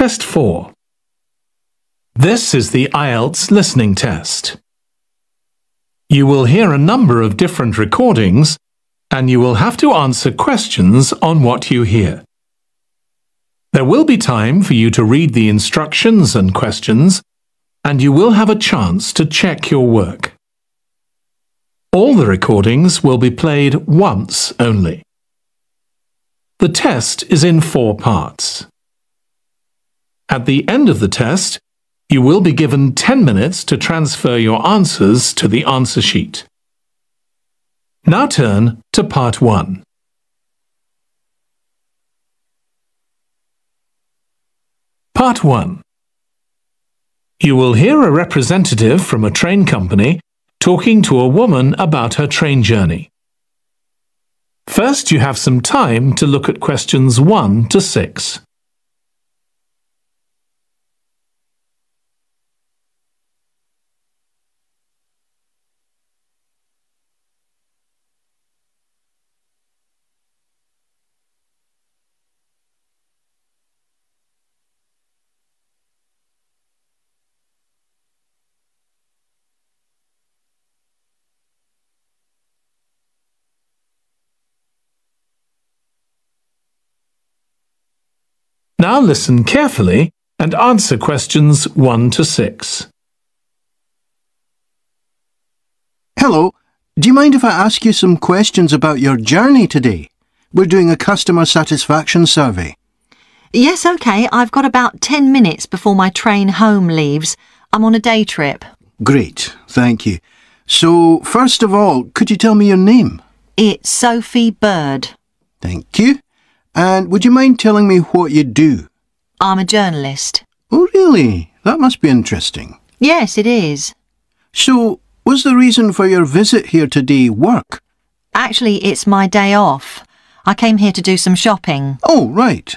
Test 4. This is the Ielts listening test. You will hear a number of different recordings, and you will have to answer questions on what you hear. There will be time for you to read the instructions and questions, and you will have a chance to check your work. All the recordings will be played once only. The test is in 4 parts. At the end of the test, you will be given 10 minutes to transfer your answers to the answer sheet. Now turn to Part 1. Part 1. You will hear a representative from a train company talking to a woman about her train journey. First, you have some time to look at questions 1 to 6. Now listen carefully and answer questions 1 to 6. Hello, do you mind if I ask you some questions about your journey today? We're doing a customer satisfaction survey. Yes, OK. I've got about 10 minutes before my train home leaves. I'm on a day trip. Great, thank you. So, first of all, could you tell me your name? It's Sophie Bird. Thank you. And would you mind telling me what you do? I'm a journalist. Oh, really? That must be interesting. Yes, it is. So, was the reason for your visit here today work? Actually, it's my day off. I came here to do some shopping. Oh, right.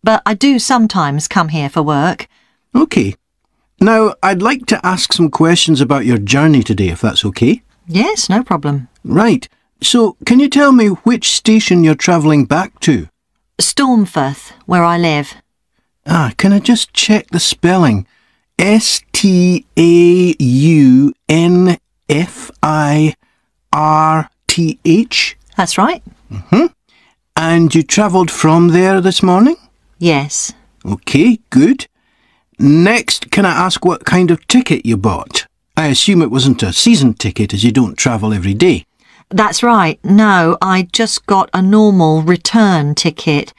But I do sometimes come here for work. OK. Now, I'd like to ask some questions about your journey today, if that's OK. Yes, no problem. Right. So, can you tell me which station you're travelling back to? Stormforth, where I live. Can I just check the spelling? Staunfirth? That's right. And you travelled from there this morning? Yes. OK, good. Next, can I ask what kind of ticket you bought? I assume it wasn't a season ticket as you don't travel every day. That's right. No, I just got a normal return ticket.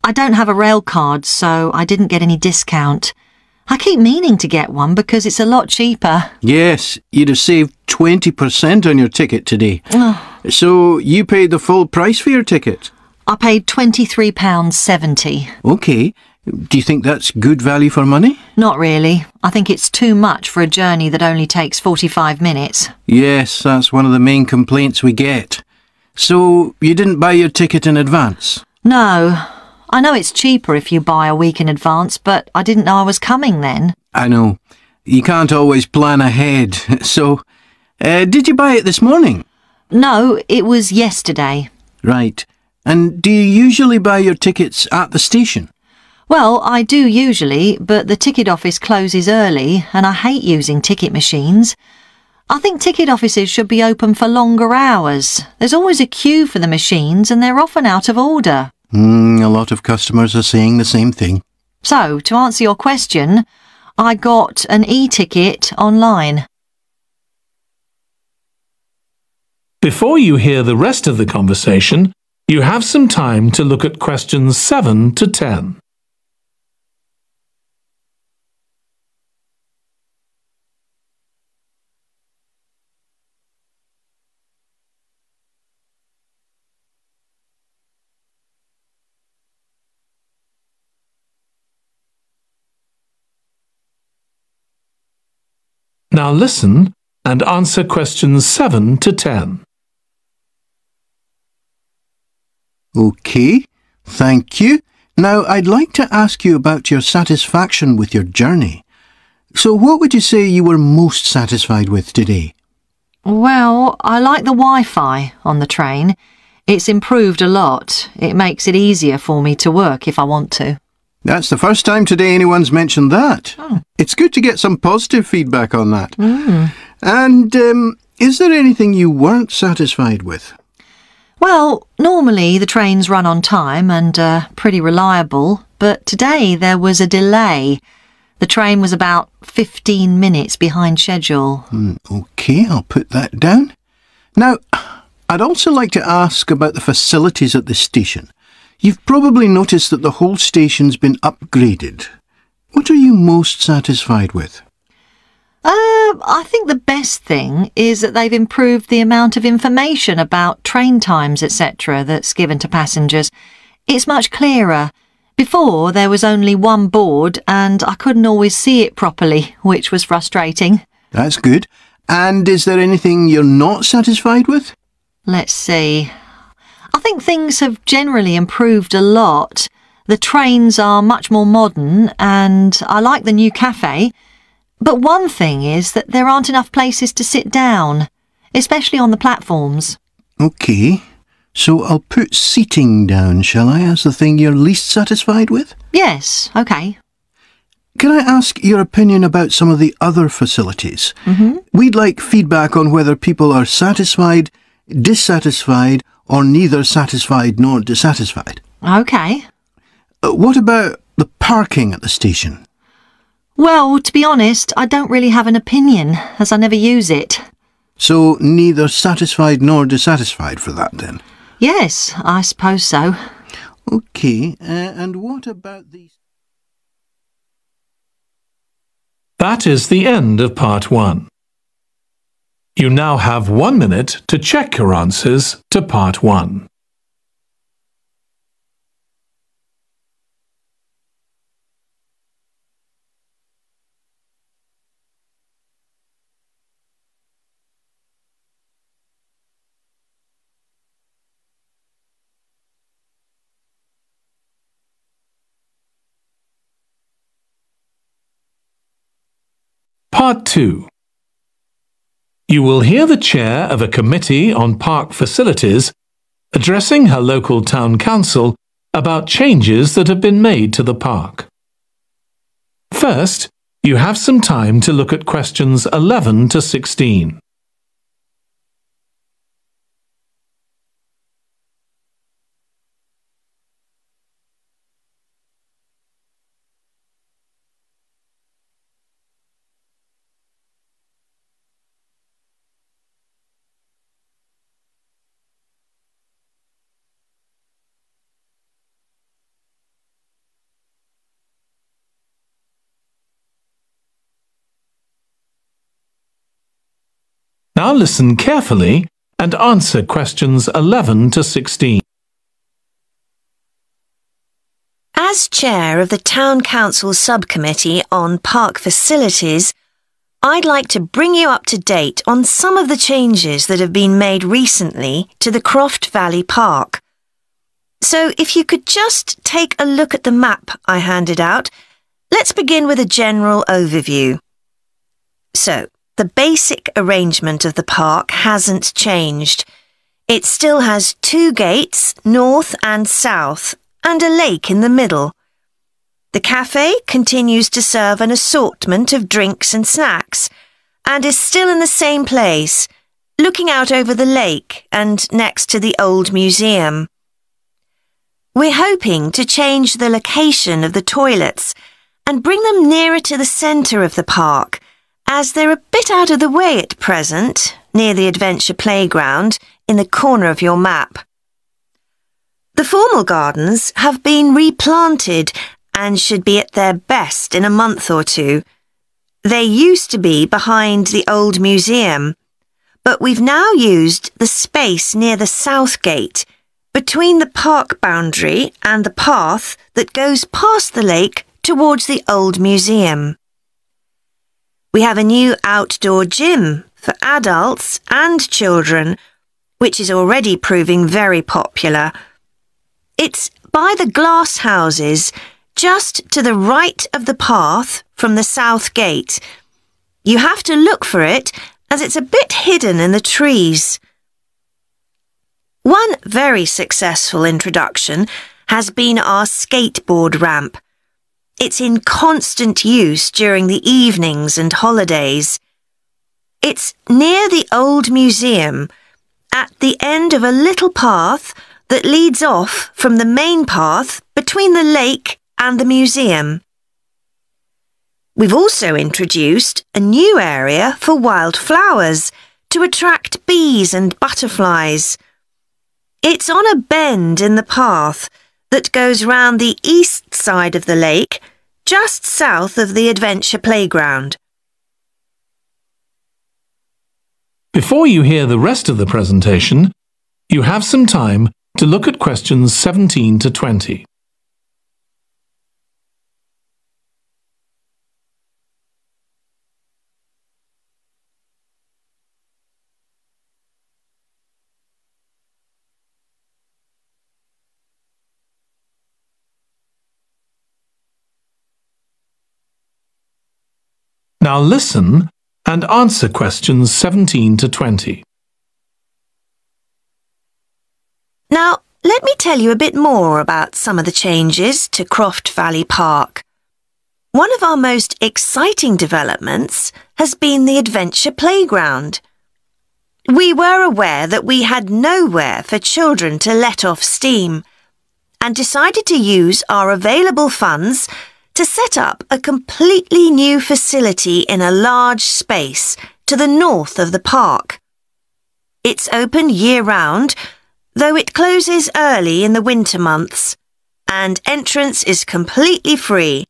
I don't have a rail card, so I didn't get any discount. I keep meaning to get one because it's a lot cheaper. Yes, you'd have saved 20% on your ticket today. So you paid the full price for your ticket? I paid £23.70. OK. Do you think that's good value for money? Not really. I think it's too much for a journey that only takes 45 minutes. Yes, that's one of the main complaints we get. So, you didn't buy your ticket in advance? No. I know it's cheaper if you buy a week in advance, but I didn't know I was coming then. I know. You can't always plan ahead. So, did you buy it this morning? No, it was yesterday. Right. And do you usually buy your tickets at the station? Well, I do usually, but the ticket office closes early and I hate using ticket machines. I think ticket offices should be open for longer hours. There's always a queue for the machines and they're often out of order. A lot of customers are saying the same thing. So, to answer your question, I got an e-ticket online. Before you hear the rest of the conversation, you have some time to look at questions 7 to 10. Now listen and answer questions 7 to 10. OK, thank you. Now I'd like to ask you about your satisfaction with your journey. So what would you say you were most satisfied with today? Well, I like the Wi-Fi on the train. It's improved a lot. It makes it easier for me to work if I want to. That's the first time today anyone's mentioned that. Oh. It's good to get some positive feedback on that. Mm. And is there anything you weren't satisfied with? Well, normally the trains run on time and are pretty reliable, but today there was a delay. The train was about 15 minutes behind schedule. OK, I'll put that down. Now, I'd also like to ask about the facilities at the station. You've probably noticed that the whole station's been upgraded. What are you most satisfied with? I think the best thing is that they've improved the amount of information about train times, etc. that's given to passengers. It's much clearer. Before, there was only one board and I couldn't always see it properly, which was frustrating. That's good. And is there anything you're not satisfied with? Let's see. I think things have generally improved a lot. The trains are much more modern and I like the new cafe. But one thing is that there aren't enough places to sit down, especially on the platforms. OK, so I'll put seating down, shall I, as the thing you're least satisfied with? Yes, OK. Can I ask your opinion about some of the other facilities? We'd like feedback on whether people are satisfied, dissatisfied, or neither satisfied nor dissatisfied. OK. What about the parking at the station? Well, to be honest, I don't really have an opinion, as I never use it. So neither satisfied nor dissatisfied for that, then? Yes, I suppose so. OK, and what about these... That is the end of part 1. You now have 1 minute to check your answers to part 1. Part 2. You will hear the chair of a committee on park facilities addressing her local town council about changes that have been made to the park. First, you have some time to look at questions 11 to 16. Now listen carefully and answer questions 11 to 16. As chair of the Town Council Subcommittee on Park Facilities, I'd like to bring you up to date on some of the changes that have been made recently to the Croft Valley Park. So if you could just take a look at the map I handed out, let's begin with a general overview. So, the basic arrangement of the park hasn't changed. It still has 2 gates, north and south, and a lake in the middle. The cafe continues to serve an assortment of drinks and snacks, and is still in the same place, looking out over the lake and next to the old museum. We're hoping to change the location of the toilets and bring them nearer to the centre of the park, as they're a bit out of the way at present, near the adventure playground, in the corner of your map. The formal gardens have been replanted and should be at their best in a month or 2. They used to be behind the old museum, but we've now used the space near the south gate, between the park boundary and the path that goes past the lake towards the old museum. We have a new outdoor gym for adults and children, which is already proving very popular. It's by the glass houses, just to the right of the path from the south gate. You have to look for it, as it's a bit hidden in the trees. One very successful introduction has been our skateboard ramp. It's in constant use during the evenings and holidays. It's near the old museum, at the end of a little path that leads off from the main path between the lake and the museum. We've also introduced a new area for wildflowers to attract bees and butterflies. It's on a bend in the path that goes round the east side of the lake, just south of the adventure playground. Before you hear the rest of the presentation, you have some time to look at questions 17 to 20. Now listen and answer questions 17 to 20. Now, let me tell you a bit more about some of the changes to Croft Valley Park. One of our most exciting developments has been the adventure playground. We were aware that we had nowhere for children to let off steam and decided to use our available funds to set up a completely new facility in a large space to the north of the park. It's open year-round, though it closes early in the winter months, and entrance is completely free.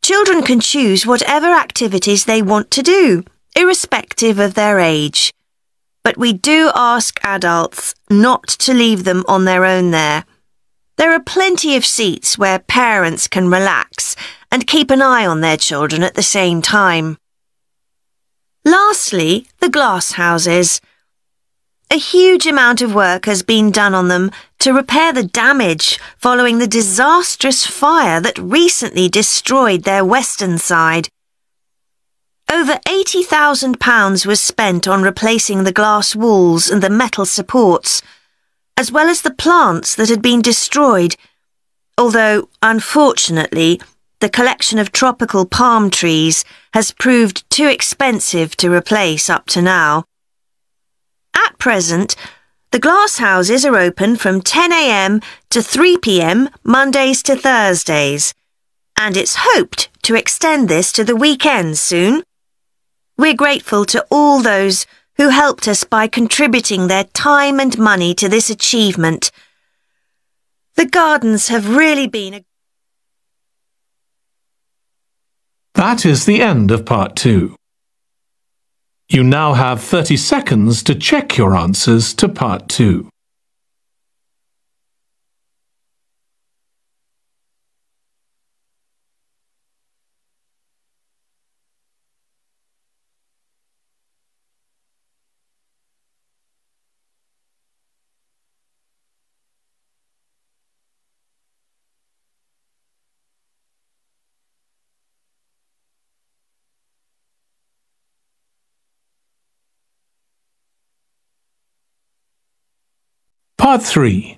Children can choose whatever activities they want to do, irrespective of their age. But we do ask adults not to leave them on their own there. There are plenty of seats where parents can relax and keep an eye on their children at the same time. Lastly, the glass houses. A huge amount of work has been done on them to repair the damage following the disastrous fire that recently destroyed their western side. Over £80,000 was spent on replacing the glass walls and the metal supports, as well as the plants that had been destroyed, although, unfortunately, the collection of tropical palm trees has proved too expensive to replace up to now. At present, the glass houses are open from 10 a.m. to 3 p.m. Mondays to Thursdays, and it's hoped to extend this to the weekends soon. We're grateful to all those who helped us by contributing their time and money to this achievement. The gardens have really been a... That is the end of part 2. You now have 30 seconds to check your answers to part 2. Part 3.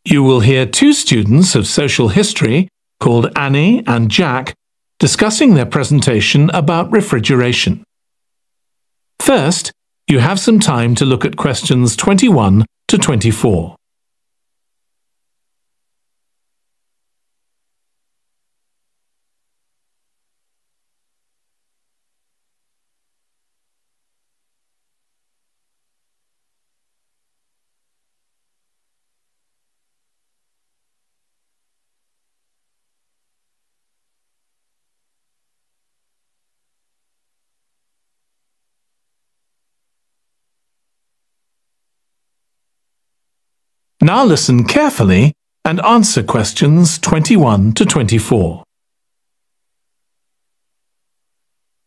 You will hear two students of social history called Annie and Jack discussing their presentation about refrigeration. First, you have some time to look at questions 21 to 24. Now listen carefully and answer questions 21 to 24.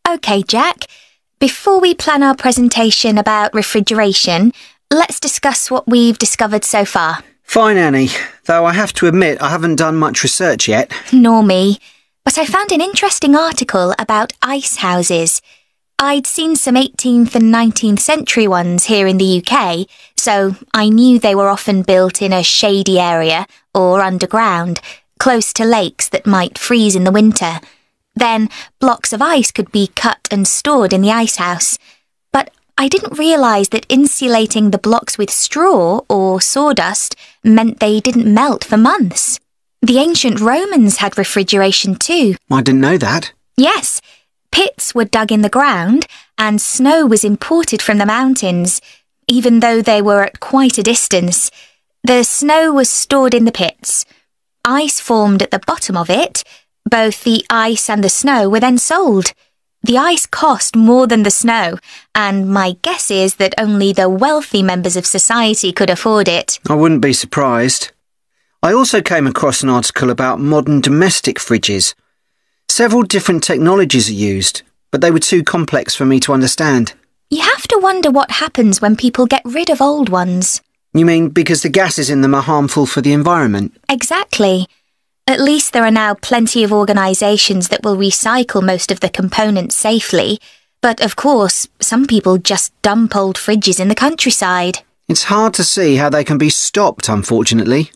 OK, Jack. Before we plan our presentation about refrigeration, let's discuss what we've discovered so far. Fine, Annie, though I have to admit I haven't done much research yet. Nor me. But I found an interesting article about ice houses. I'd seen some 18th and 19th century ones here in the UK, so I knew they were often built in a shady area or underground, close to lakes that might freeze in the winter. Then blocks of ice could be cut and stored in the icehouse. But I didn't realise that insulating the blocks with straw or sawdust meant they didn't melt for months. The ancient Romans had refrigeration too. I didn't know that. Yes, pits were dug in the ground and snow was imported from the mountains, even though they were at quite a distance. The snow was stored in the pits. Ice formed at the bottom of it. Both the ice and the snow were then sold. The ice cost more than the snow, and my guess is that only the wealthy members of society could afford it. I wouldn't be surprised. I also came across an article about modern domestic fridges. Several different technologies are used, but they were too complex for me to understand. You have to wonder what happens when people get rid of old ones. You mean because the gases in them are harmful for the environment? Exactly. At least there are now plenty of organisations that will recycle most of the components safely. But of course, some people just dump old fridges in the countryside. It's hard to see how they can be stopped, unfortunately.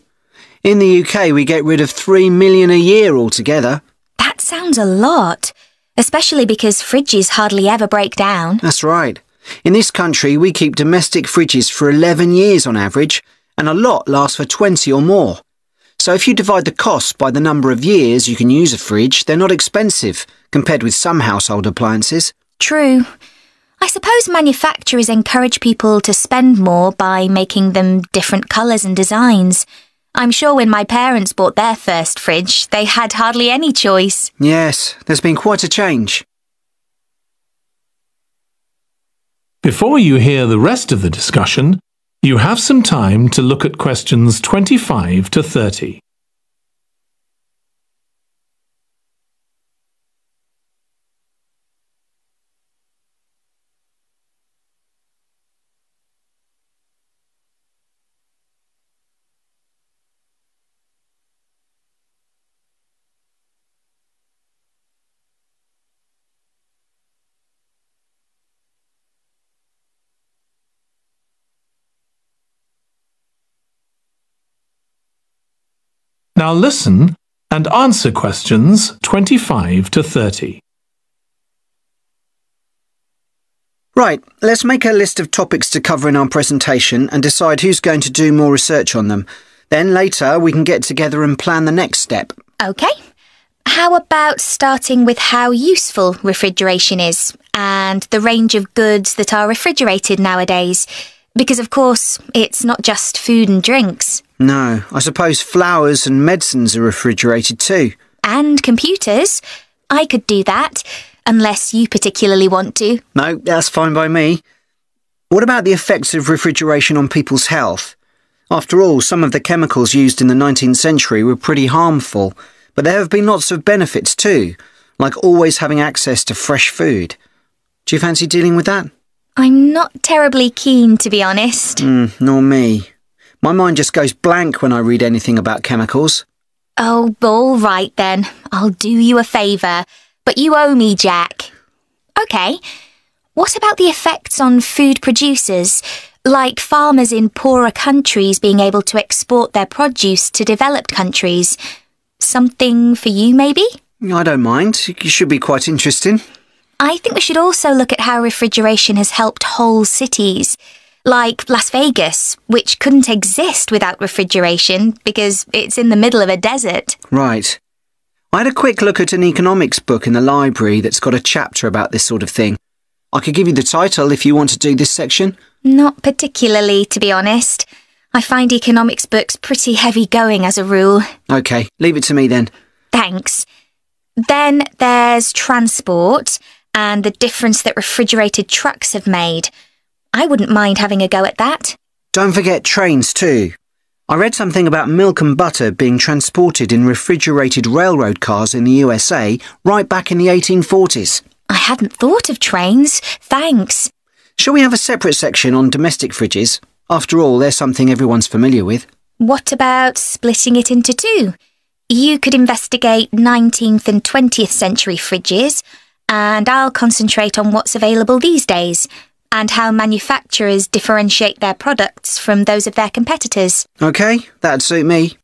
In the UK, we get rid of 3 million a year altogether. That sounds a lot, especially because fridges hardly ever break down. That's right. In this country, we keep domestic fridges for 11 years on average, and a lot lasts for 20 or more. So if you divide the cost by the number of years you can use a fridge, they're not expensive, compared with some household appliances. True. I suppose manufacturers encourage people to spend more by making them different colours and designs. I'm sure when my parents bought their first fridge, they had hardly any choice. Yes, there's been quite a change. Before you hear the rest of the discussion, you have some time to look at questions 25 to 30. Now listen and answer questions 25 to 30. Right, let's make a list of topics to cover in our presentation and decide who's going to do more research on them. Then later we can get together and plan the next step. OK. How about starting with how useful refrigeration is and the range of goods that are refrigerated nowadays? Because, of course, it's not just food and drinks. No, I suppose flowers and medicines are refrigerated too. And computers. I could do that, unless you particularly want to. No, that's fine by me. What about the effects of refrigeration on people's health? After all, some of the chemicals used in the 19th century were pretty harmful, but there have been lots of benefits too, like always having access to fresh food. Do you fancy dealing with that? I'm not terribly keen, to be honest. Nor me. My mind just goes blank when I read anything about chemicals. Oh, all right then. I'll do you a favour. But you owe me, Jack. OK. What about the effects on food producers, like farmers in poorer countries being able to export their produce to developed countries? Something for you, maybe? I don't mind. It should be quite interesting. I think we should also look at how refrigeration has helped whole cities, like Las Vegas, which couldn't exist without refrigeration because it's in the middle of a desert. Right. I had a quick look at an economics book in the library that's got a chapter about this sort of thing. I could give you the title if you want to do this section. Not particularly, to be honest. I find economics books pretty heavy going as a rule. OK, leave it to me then. Thanks. Then there's transport and the difference that refrigerated trucks have made. I wouldn't mind having a go at that. Don't forget trains too. I read something about milk and butter being transported in refrigerated railroad cars in the USA right back in the 1840s. I hadn't thought of trains. Thanks. Shall we have a separate section on domestic fridges? After all, they're something everyone's familiar with. What about splitting it into two? You could investigate 19th and 20th century fridges, and I'll concentrate on what's available these days, and how manufacturers differentiate their products from those of their competitors. OK, that'd suit me.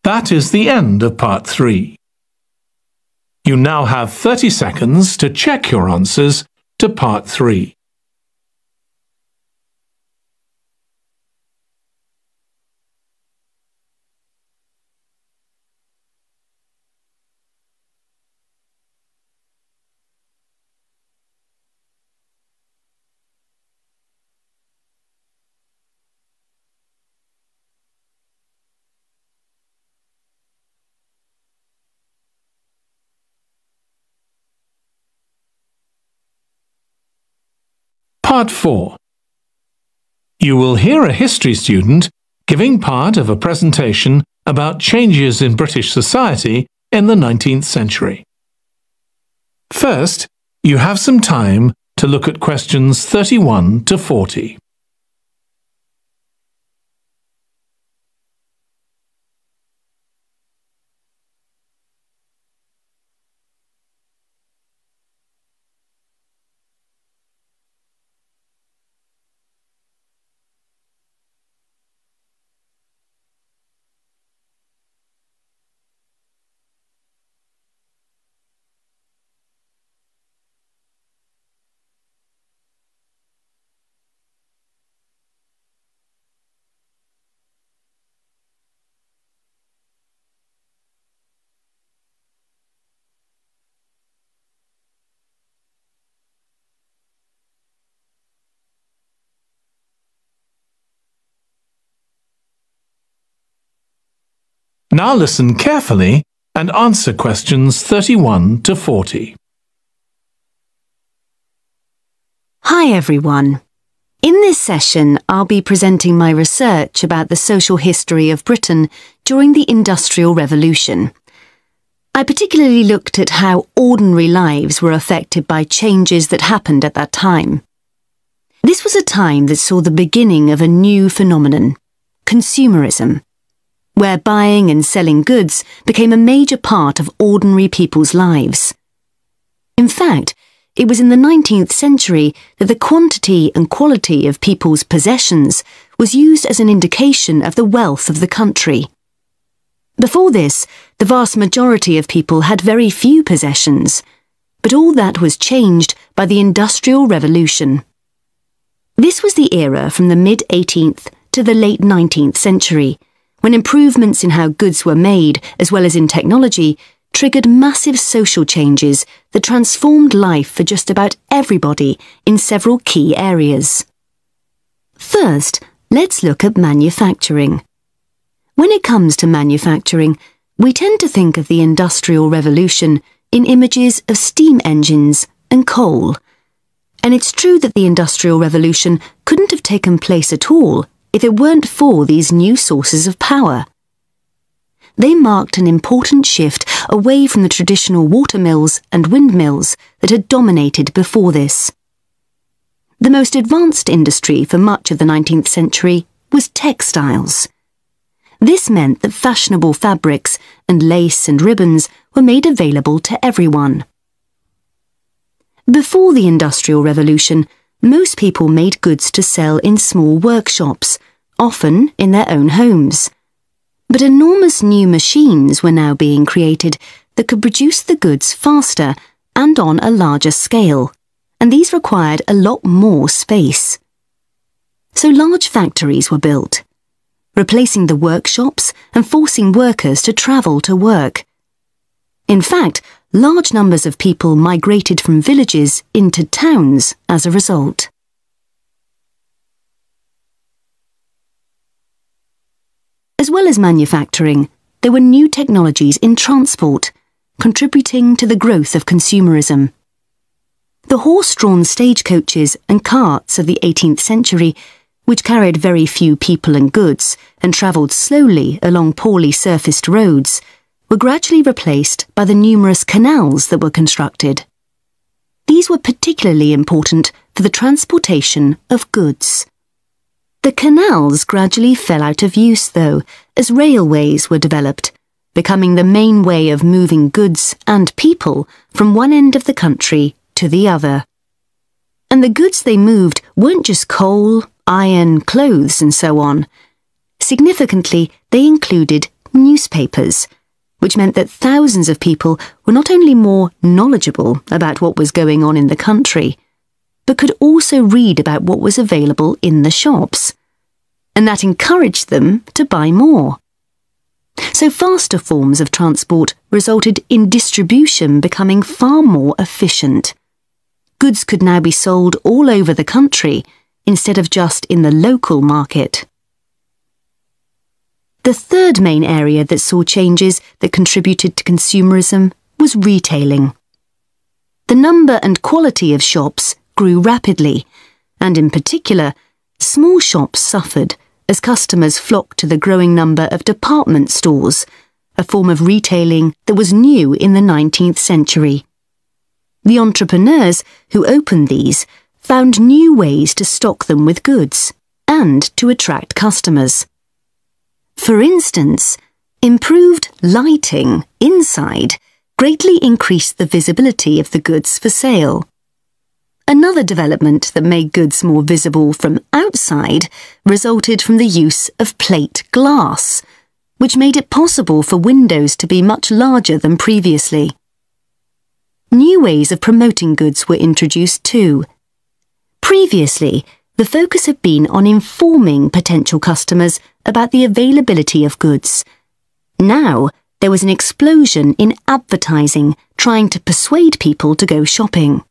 That is the end of part 3. You now have 30 seconds to check your answers to part 3. Part 4. You will hear a history student giving part of a presentation about changes in British society in the 19th century. First, you have some time to look at questions 31 to 40. Now listen carefully and answer questions 31 to 40. Hi everyone. In this session, I'll be presenting my research about the social history of Britain during the Industrial Revolution. I particularly looked at how ordinary lives were affected by changes that happened at that time. This was a time that saw the beginning of a new phenomenon, consumerism, where buying and selling goods became a major part of ordinary people's lives. In fact, it was in the 19th century that the quantity and quality of people's possessions was used as an indication of the wealth of the country. Before this, the vast majority of people had very few possessions, but all that was changed by the Industrial Revolution. This was the era from the mid-18th to the late 19th century, when improvements in how goods were made, as well as in technology, triggered massive social changes that transformed life for just about everybody in several key areas. First, let's look at manufacturing. When it comes to manufacturing, we tend to think of the Industrial Revolution in images of steam engines and coal. And it's true that the Industrial Revolution couldn't have taken place at all if it weren't for these new sources of power. They marked an important shift away from the traditional watermills and windmills that had dominated before this. The most advanced industry for much of the 19th century was textiles. This meant that fashionable fabrics and lace and ribbons were made available to everyone. Before the Industrial Revolution, most people made goods to sell in small workshops, often in their own homes. But enormous new machines were now being created that could produce the goods faster and on a larger scale, and these required a lot more space. So large factories were built, replacing the workshops and forcing workers to travel to work. In fact, large numbers of people migrated from villages into towns as a result. As well as manufacturing, there were new technologies in transport, contributing to the growth of consumerism. The horse-drawn stagecoaches and carts of the 18th century, which carried very few people and goods and travelled slowly along poorly surfaced roads, were gradually replaced by the numerous canals that were constructed. These were particularly important for the transportation of goods. The canals gradually fell out of use, though, as railways were developed, becoming the main way of moving goods and people from one end of the country to the other. And the goods they moved weren't just coal, iron, clothes, and so on. Significantly, they included newspapers, which meant that thousands of people were not only more knowledgeable about what was going on in the country, but could also read about what was available in the shops. And that encouraged them to buy more. So faster forms of transport resulted in distribution becoming far more efficient. Goods could now be sold all over the country instead of just in the local market. The third main area that saw changes that contributed to consumerism was retailing. The number and quality of shops grew rapidly, and in particular, small shops suffered as customers flocked to the growing number of department stores, a form of retailing that was new in the 19th century. The entrepreneurs who opened these found new ways to stock them with goods and to attract customers. For instance, improved lighting inside greatly increased the visibility of the goods for sale. Another development that made goods more visible from outside resulted from the use of plate glass, which made it possible for windows to be much larger than previously. New ways of promoting goods were introduced too. Previously, the focus had been on informing potential customers about the availability of goods. Now, there was an explosion in advertising trying to persuade people to go shopping.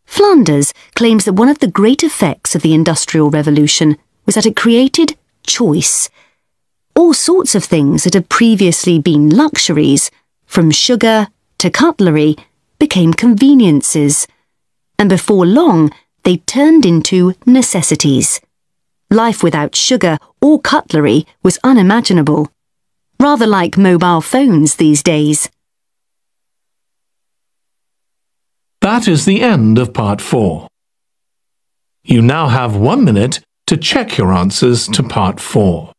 Flanders claims that one of the great effects of the Industrial Revolution was that it created choice. All sorts of things that had previously been luxuries, from sugar to cutlery, became conveniences, and before long they turned into necessities. Life without sugar or cutlery was unimaginable, rather like mobile phones these days. That is the end of part 4. You now have 1 minute to check your answers to part 4.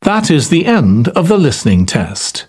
That is the end of the listening test.